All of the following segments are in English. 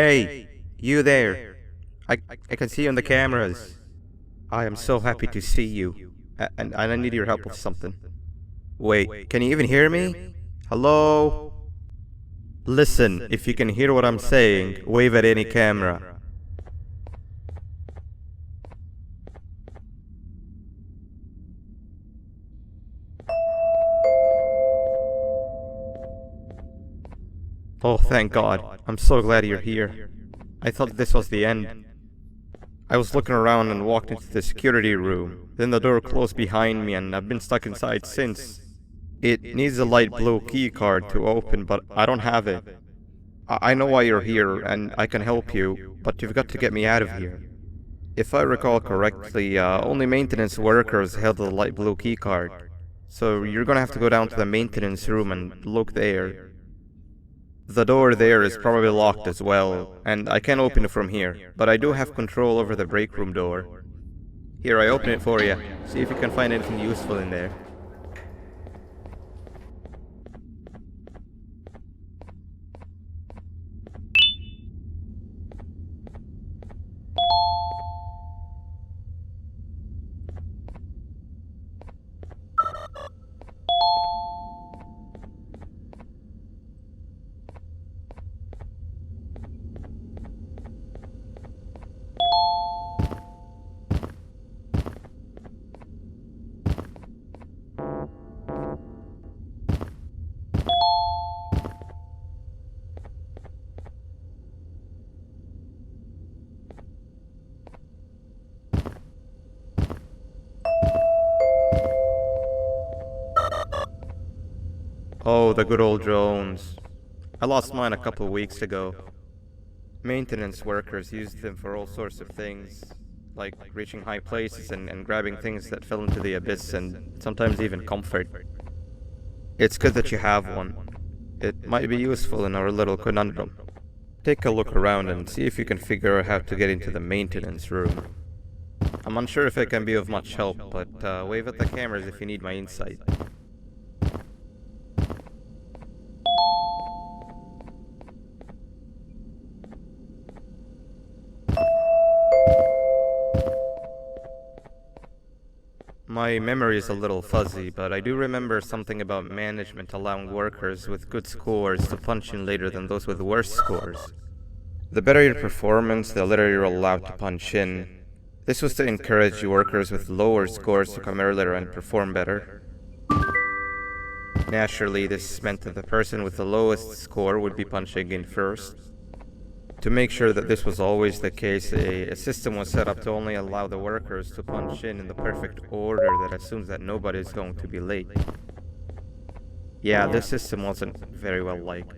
Hey, you there. I can see you on the cameras. I am so happy to see you. And I need your help with something. Wait, can you even hear me? Hello? Listen, if you can hear what I'm saying, wave at any camera. Oh, thank God. I'm so glad you're here. I thought this was the end. I was looking around and walked into the security room. Then the door closed behind me and I've been stuck inside since. It needs a light blue key card to open, but I don't have it. I know why you're here and I can help you, but you've got to get me out of here. If I recall correctly, only maintenance workers held the light blue key card. So you're gonna have to go down to the maintenance room and look there. The door there is probably locked as well, and I can't open it from here, but I do have control over the break room door. Here, I open it for you. See if you can find anything useful in there. Oh, the good old drones. I lost mine a couple weeks ago. Maintenance workers used them for all sorts of things, like reaching high places and grabbing things that fell into the abyss and sometimes even comfort. It's good that you have one. It might be useful in our little conundrum. Take a look around and see if you can figure out how to get into the maintenance room. I'm unsure if I can be of much help, but wave at the cameras if you need my insight. My memory is a little fuzzy, but I do remember something about management allowing workers with good scores to punch in later than those with worse scores. The better your performance, the later you're allowed to punch in. This was to encourage workers with lower scores to come earlier and perform better. Naturally, this meant that the person with the lowest score would be punching in first. To make sure that this was always the case, a system was set up to only allow the workers to punch in the perfect order that assumes that nobody is going to be late. Yeah, this system wasn't very well liked.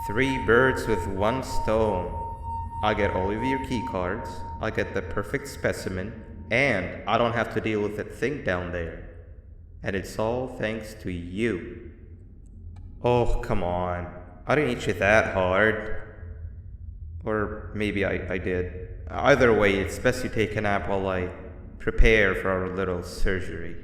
Three birds with one stone. I get all of your keycards, I get the perfect specimen, and I don't have to deal with that thing down there. And it's all thanks to you. Oh, come on. I didn't hit you that hard. Or maybe I did. Either way, it's best you take a nap while I prepare for our little surgery.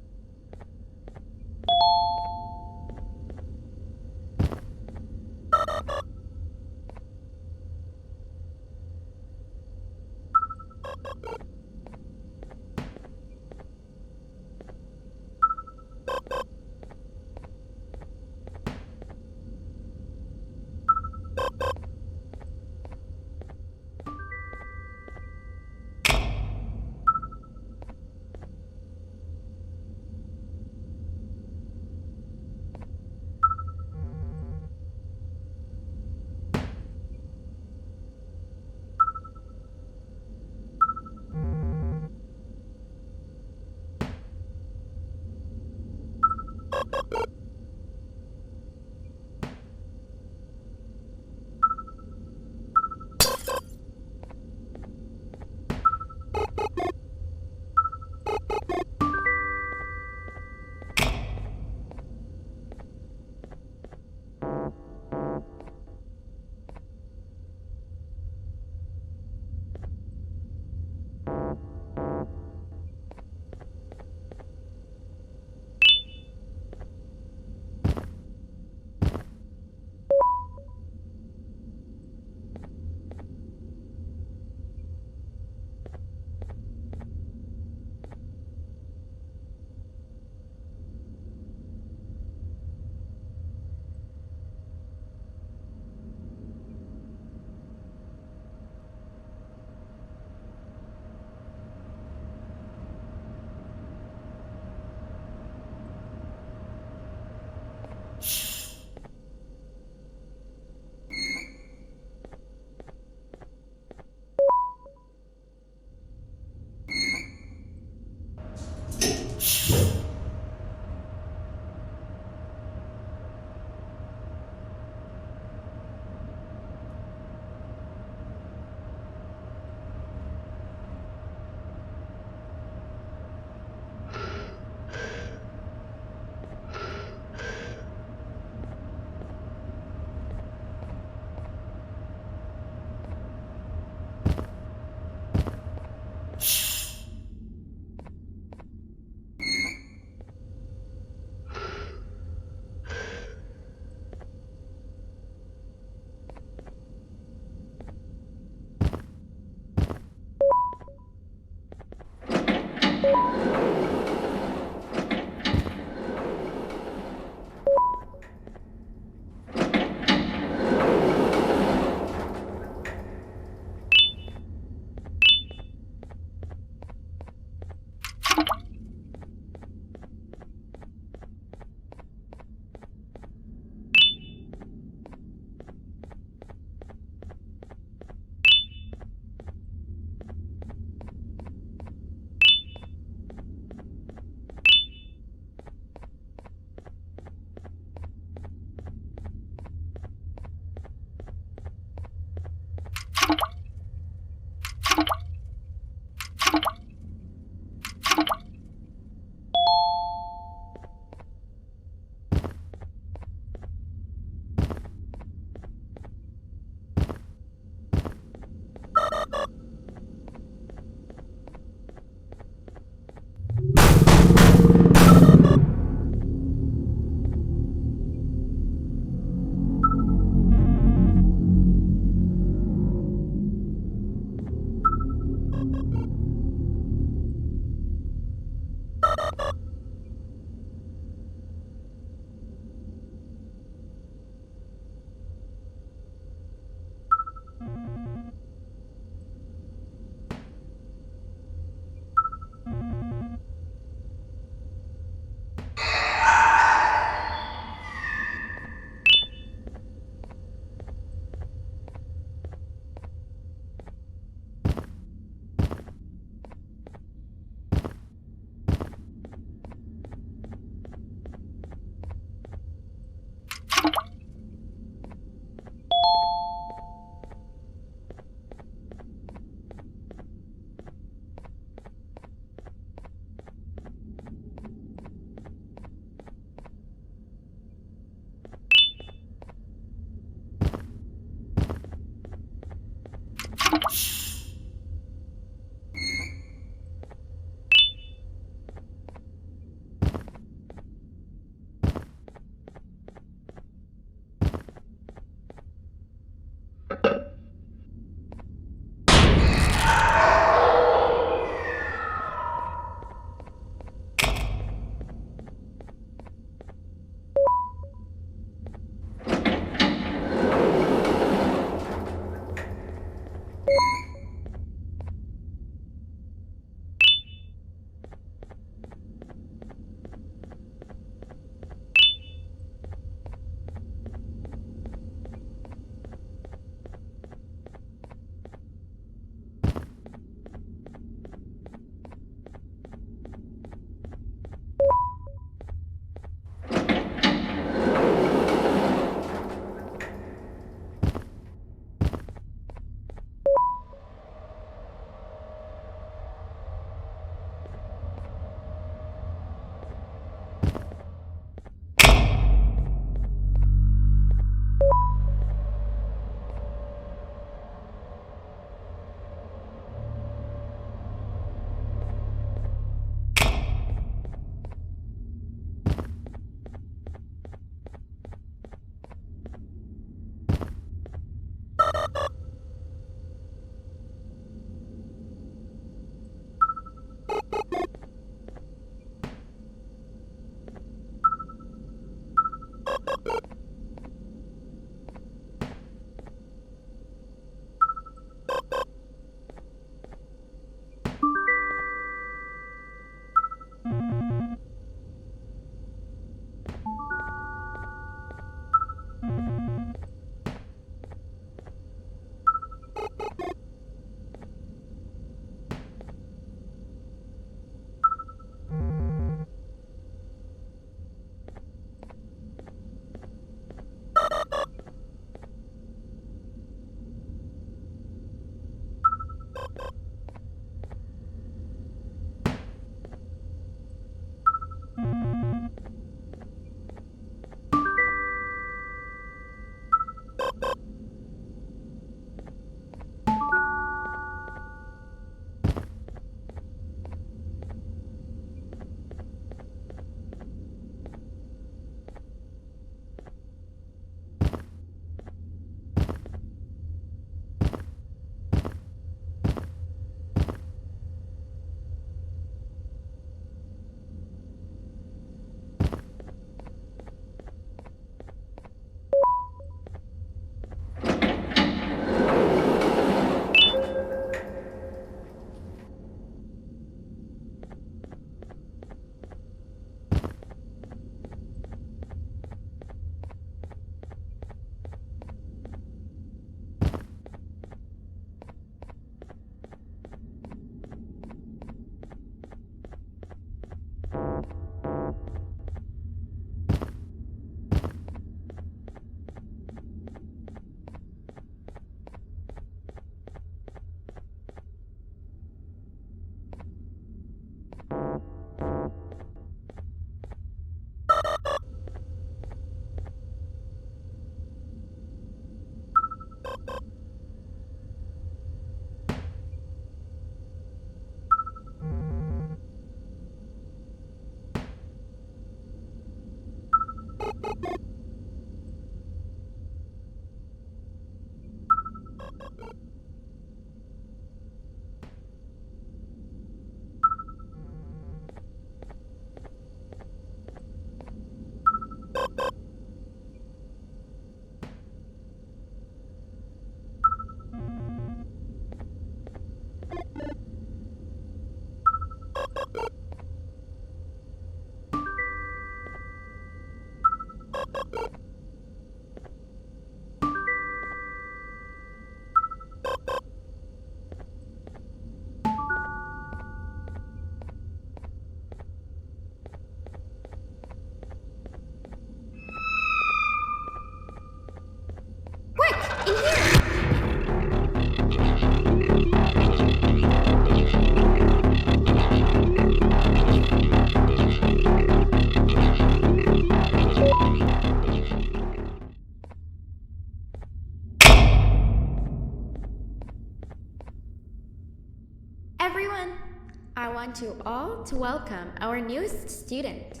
I want you all to welcome our newest student.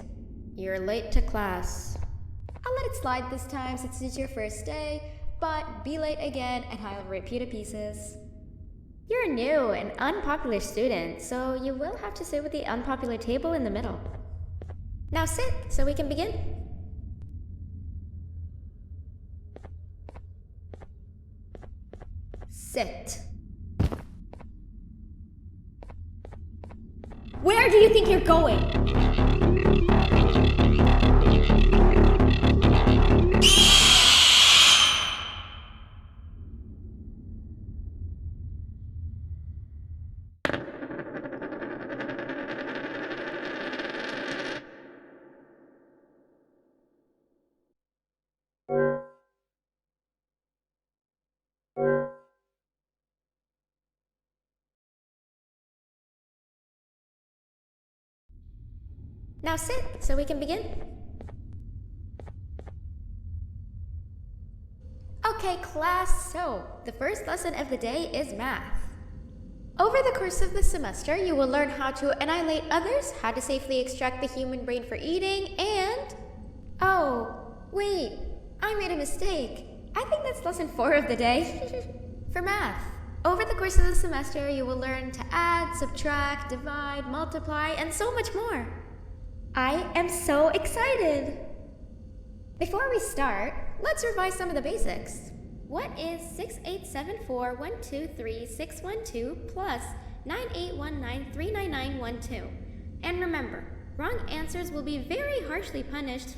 You're late to class. I'll let it slide this time since it's your first day, but be late again and I'll rip you to pieces. You're a new and unpopular student, so you will have to sit with the unpopular table in the middle. Now sit so we can begin. Sit. Where do you think you're going? Now sit so we can begin. Okay, class, so the first lesson of the day is math. Over the course of the semester, you will learn how to annihilate others, how to safely extract the human brain for eating, and... Oh, wait, I made a mistake. I think that's lesson 4 of the day. For math. Over the course of the semester, you will learn to add, subtract, divide, multiply, and so much more. I am so excited! Before we start, let's revise some of the basics. What is 6874123612 plus 9819399912? And remember, wrong answers will be very harshly punished.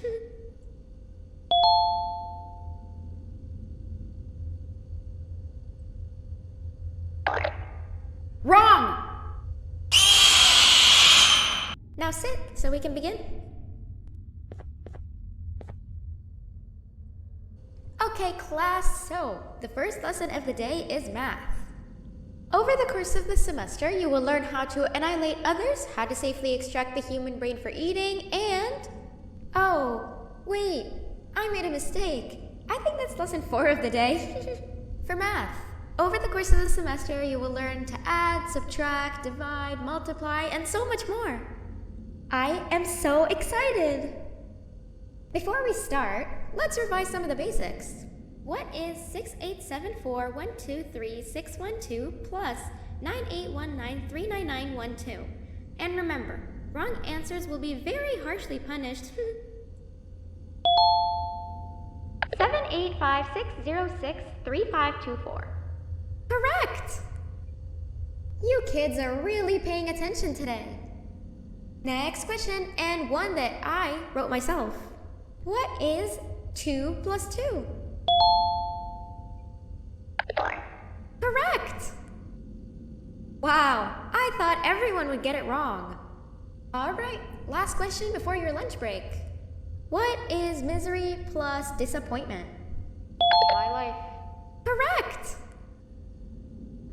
Wrong! Now sit so we can begin. Okay, class, so the first lesson of the day is math. Over the course of the semester, you will learn how to annihilate others, how to safely extract the human brain for eating, and... Oh, wait, I made a mistake. I think that's lesson 4 of the day. For math. Over the course of the semester, you will learn to add, subtract, divide, multiply, and so much more. I am so excited! Before we start, let's revise some of the basics. What is 6874123612 plus 9819399912? And remember, wrong answers will be very harshly punished. 78560635524. Correct! You kids are really paying attention today. Next question, and one that I wrote myself. What is 2 plus 2? 4. Correct! Wow, I thought everyone would get it wrong. Alright, last question before your lunch break. What is misery plus disappointment? My life. Correct!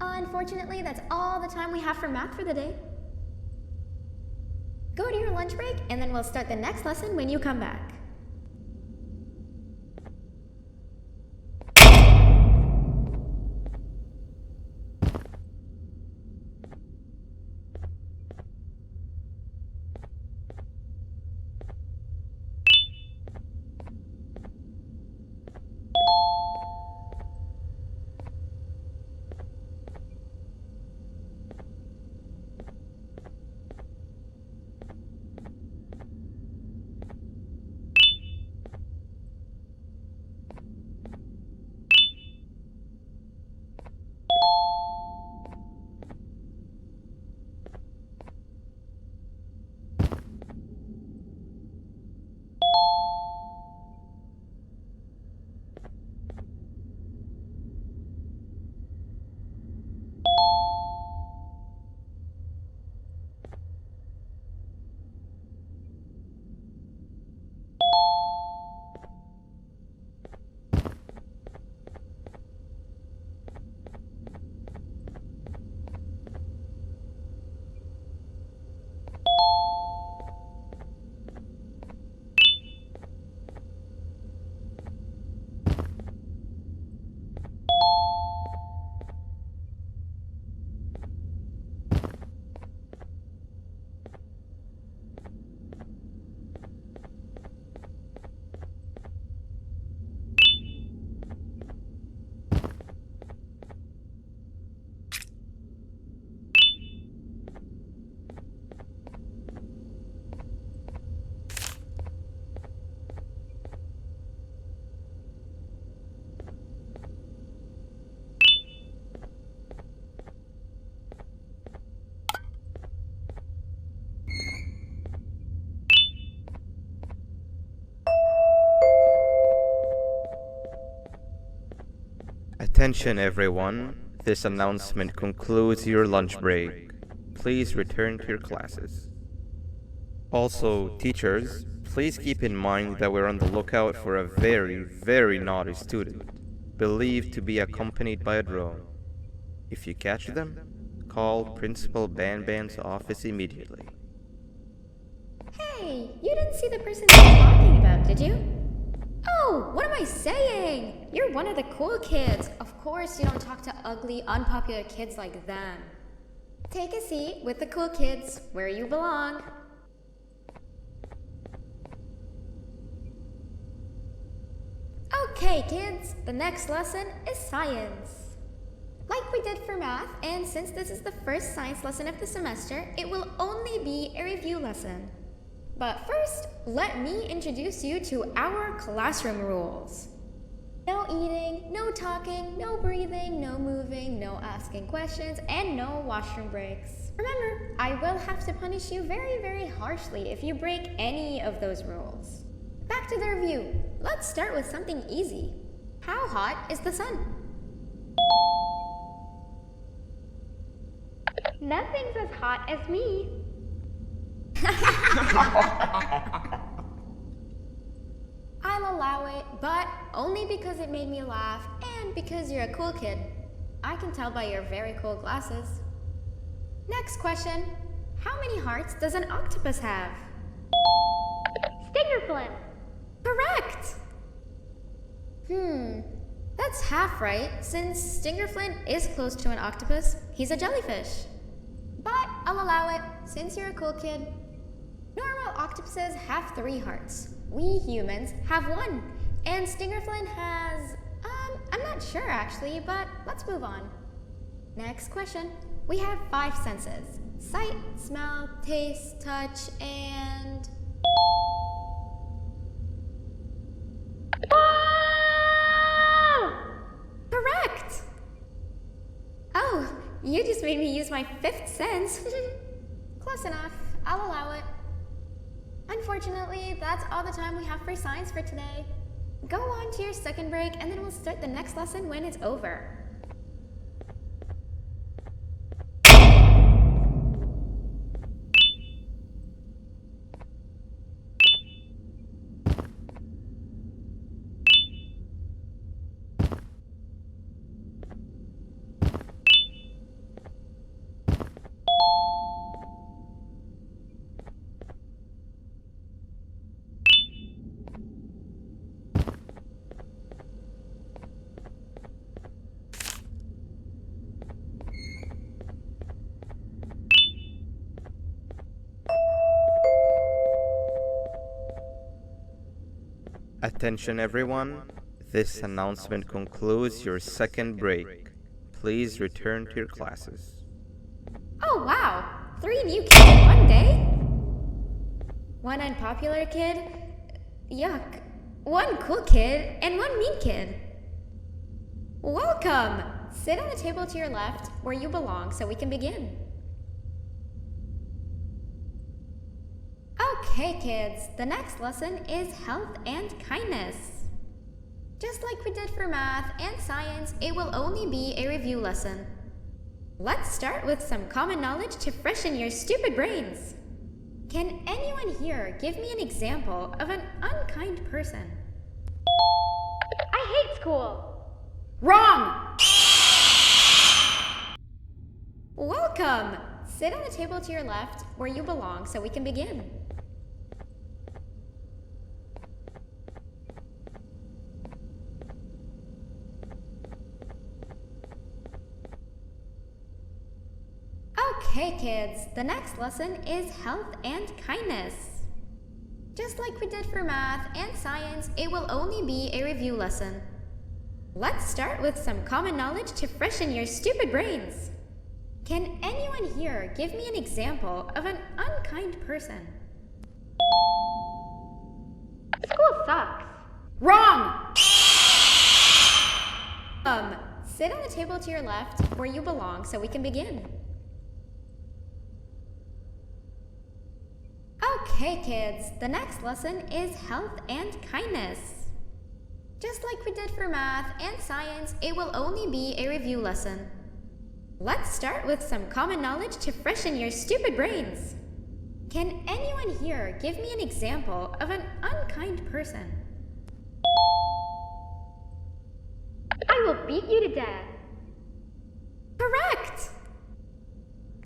Unfortunately, that's all the time we have for math for the day. Go to your lunch break, and then we'll start the next lesson when you come back. Attention everyone, this announcement concludes your lunch break. Please return to your classes. Also, teachers, please keep in mind that we're on the lookout for a very, very naughty student, believed to be accompanied by a drone. If you catch them, call Principal Banban's office immediately. Hey, you didn't see the person they were talking about, did you? Oh, what am I saying? You're one of the cool kids. Of course you don't talk to ugly, unpopular kids like them. Take a seat with the cool kids, where you belong. Okay, kids, the next lesson is science. Like we did for math, and since this is the first science lesson of the semester, it will only be a review lesson. But first, let me introduce you to our classroom rules. No eating, no talking, no breathing, no moving, no asking questions, and no washroom breaks. Remember, I will have to punish you very, very harshly if you break any of those rules. Back to the review. Let's start with something easy. How hot is the sun? Nothing's as hot as me. I'll allow it, but only because it made me laugh and because you're a cool kid. I can tell by your very cool glasses. Next question. How many hearts does an octopus have? Stingerflint. Correct! That's half right, since Stingerflint is close to an octopus. He's a jellyfish. But I'll allow it, since you're a cool kid. Normal octopuses have 3 hearts. We humans have 1. And Stingerflint has... I'm not sure actually, but let's move on. Next question. We have 5 senses. Sight, smell, taste, touch, and... Correct! Oh, you just made me use my 5th sense. Close enough. I'll allow it. Unfortunately, that's all the time we have for science for today. Go on to your second break, and then we'll start the next lesson when it's over. Attention everyone, this announcement concludes your second break. Please return to your classes. Oh wow! 3 new kids in one day? 1 unpopular kid? Yuck. 1 cool kid and 1 mean kid. Welcome! Sit on the table to your left, where you belong, so we can begin. Okay, kids, the next lesson is health and kindness. Just like we did for math and science, it will only be a review lesson. Let's start with some common knowledge to freshen your stupid brains. Can anyone here give me an example of an unkind person? I hate school. Wrong! Welcome! Sit on the table to your left, where you belong, so we can begin. Okay, kids, the next lesson is health and kindness. Just like we did for math and science, it will only be a review lesson. Let's start with some common knowledge to freshen your stupid brains. Can anyone here give me an example of an unkind person? School sucks. Wrong! Sit on the table to your left, where you belong, so we can begin. Okay, kids, the next lesson is health and kindness. Just like we did for math and science, it will only be a review lesson. Let's start with some common knowledge to freshen your stupid brains. Can anyone here give me an example of an unkind person? I will beat you to death. Correct!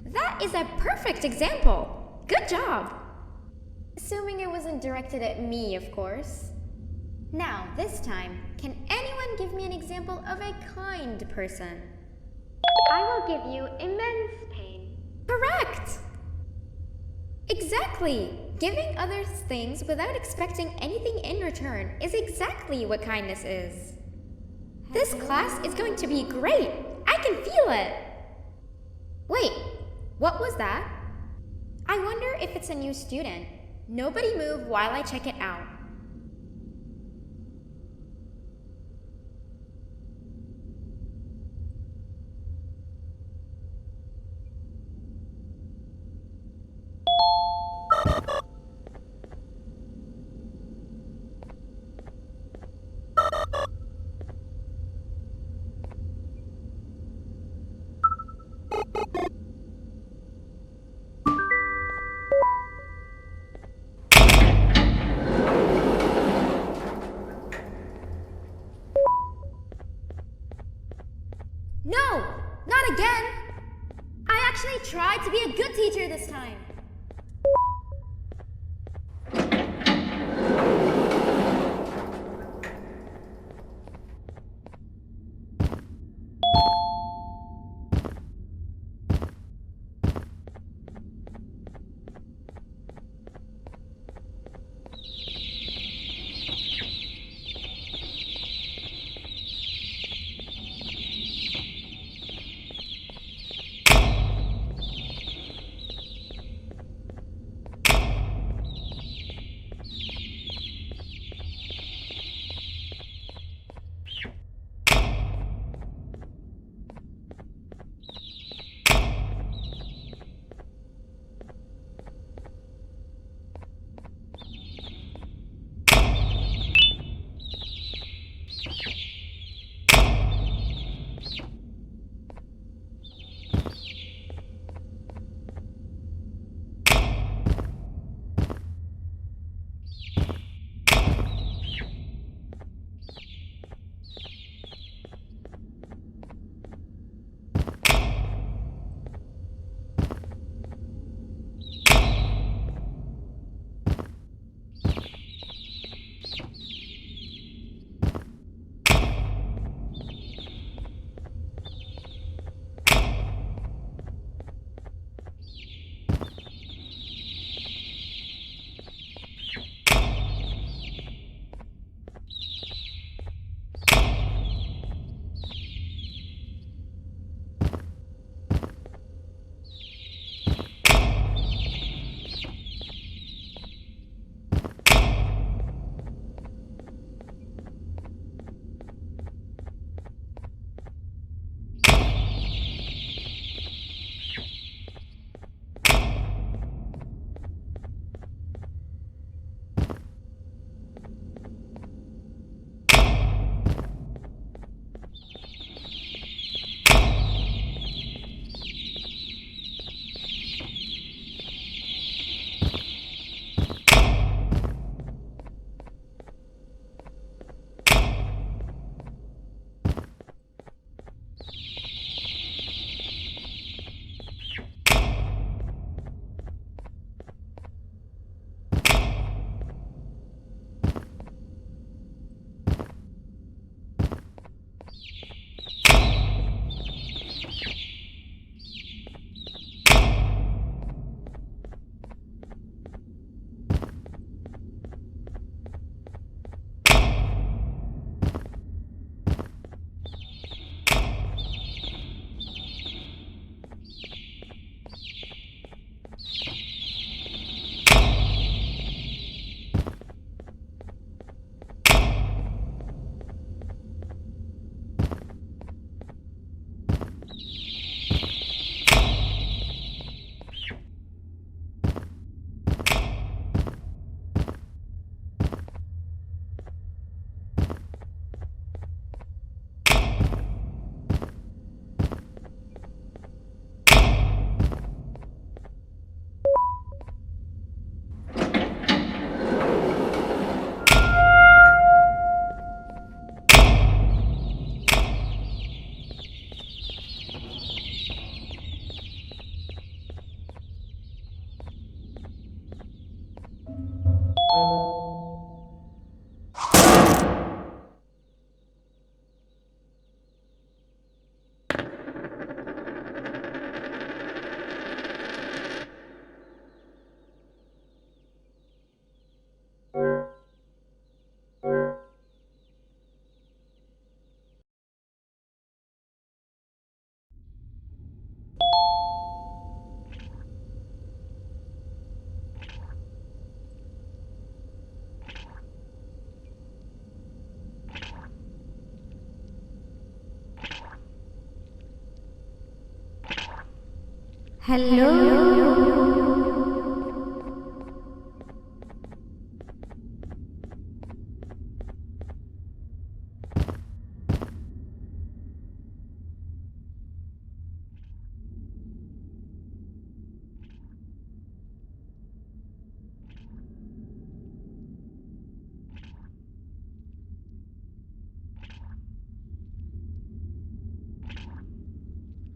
That is a perfect example. Good job. Assuming it wasn't directed at me, of course. Now, this time, can anyone give me an example of a kind person? I will give you immense pain. Correct! Exactly! Giving others things without expecting anything in return is exactly what kindness is. This class is going to be great! I can feel it! Wait, what was that? I wonder if it's a new student. Nobody move while I check it out. No! Not again! I actually tried to be a good teacher this time.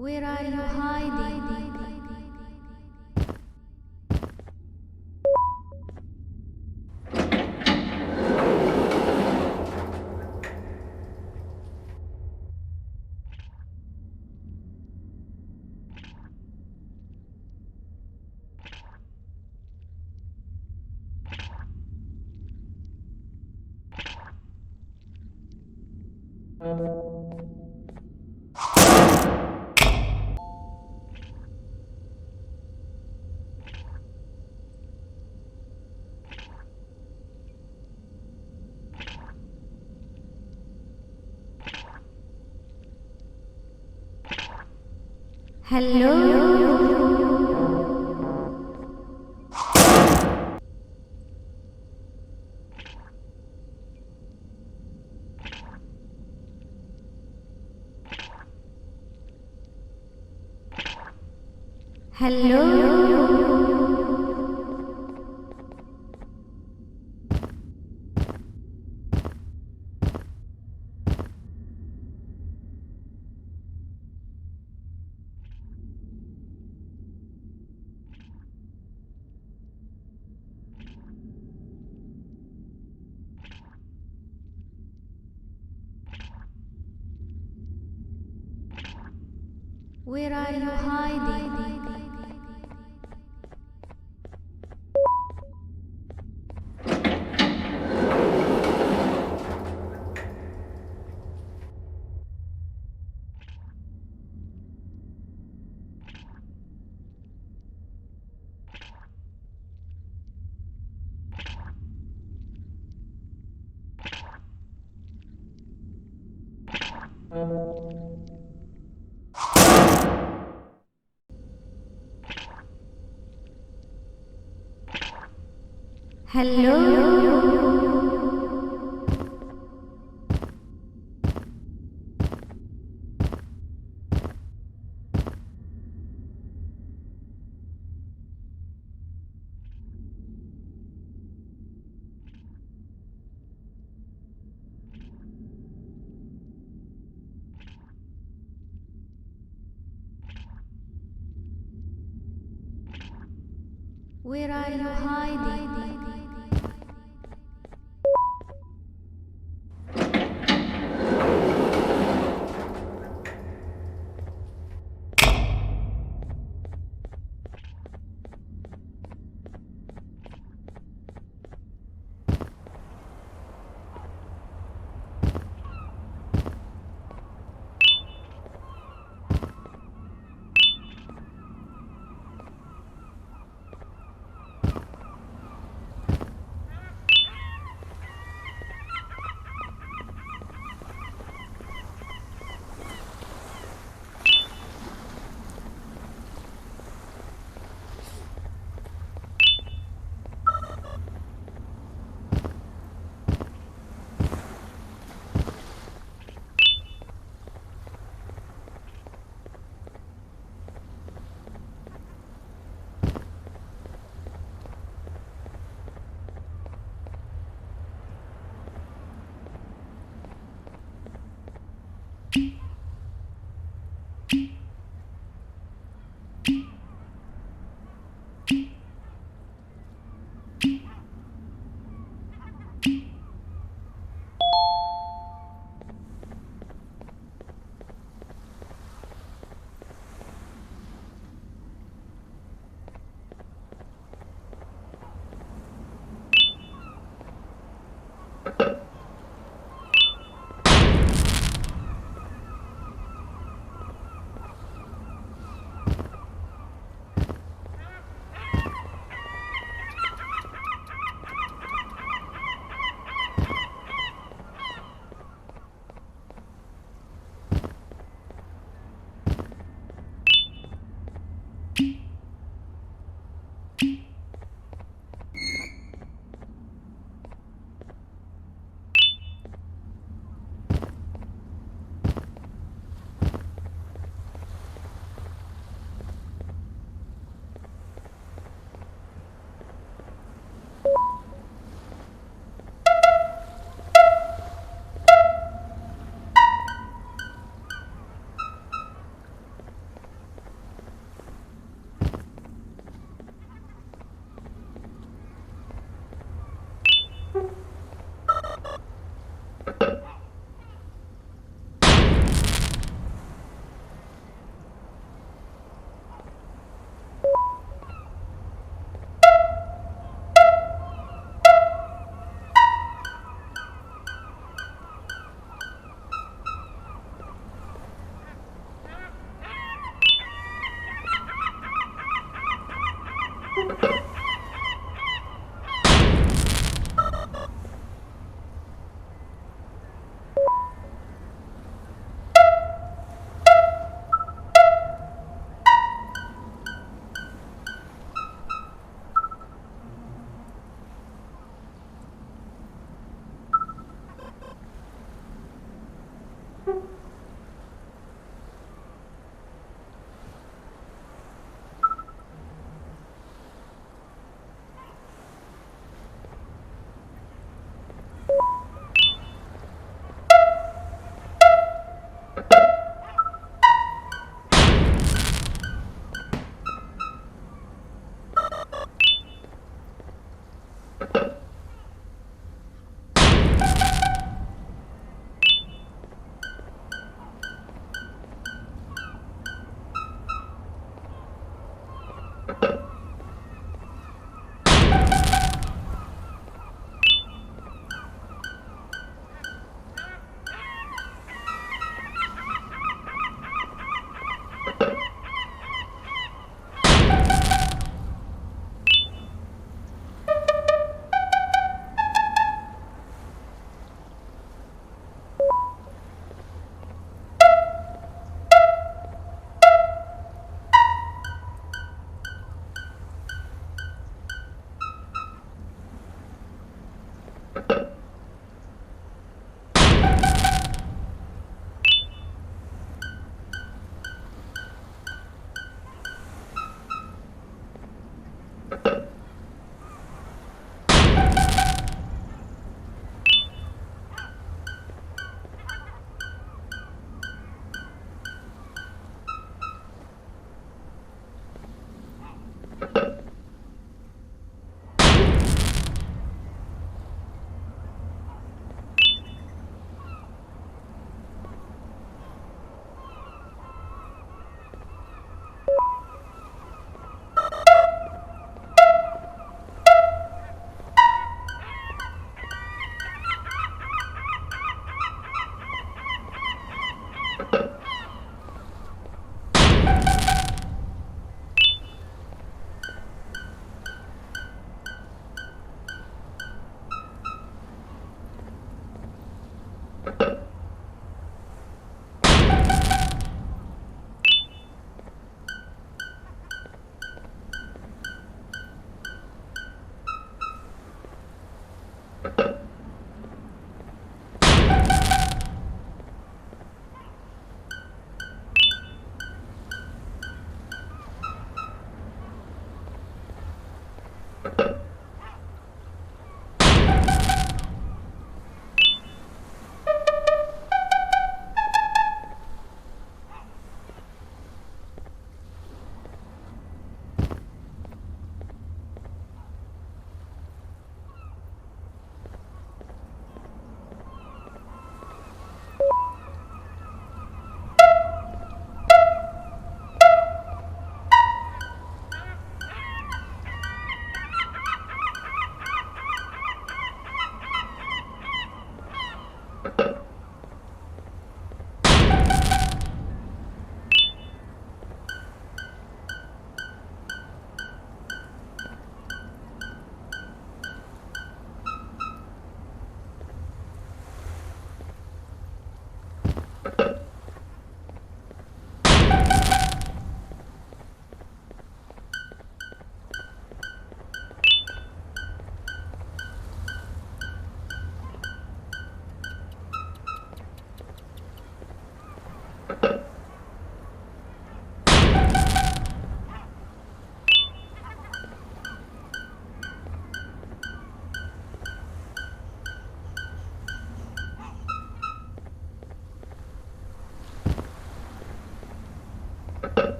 Where are you hiding? Where are you hiding? Where are you hiding?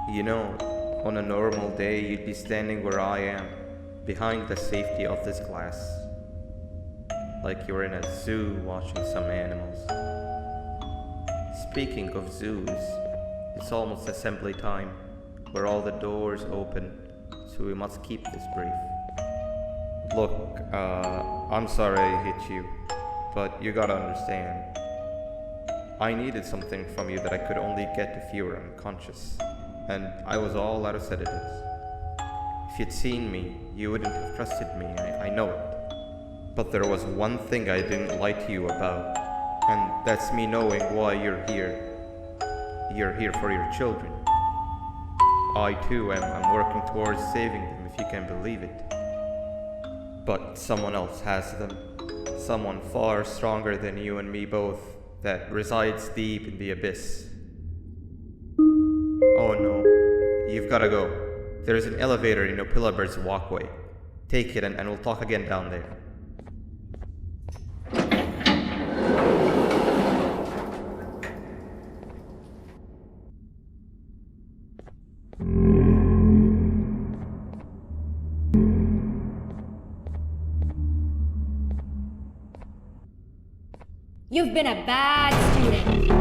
You know, on a normal day you'd be standing where I am, behind the safety of this glass. Like you're in a zoo watching some animals. Speaking of zoos, it's almost assembly time, where all the doors open, so we must keep this brief. Look, I'm sorry I hit you, but you gotta understand. I needed something from you that I could only get if you were unconscious, and I was all out of sedatives. If you'd seen me, you wouldn't have trusted me, I know it. But there was one thing I didn't lie to you about, and that's me knowing why you're here. You're here for your children. I too am working towards saving them, if you can believe it. But someone else has them. Someone far stronger than you and me both, that resides deep in the abyss. Oh no, you've gotta go. There's an elevator in Opillabird's walkway. Take it and we'll talk again down there. You've been a bad student.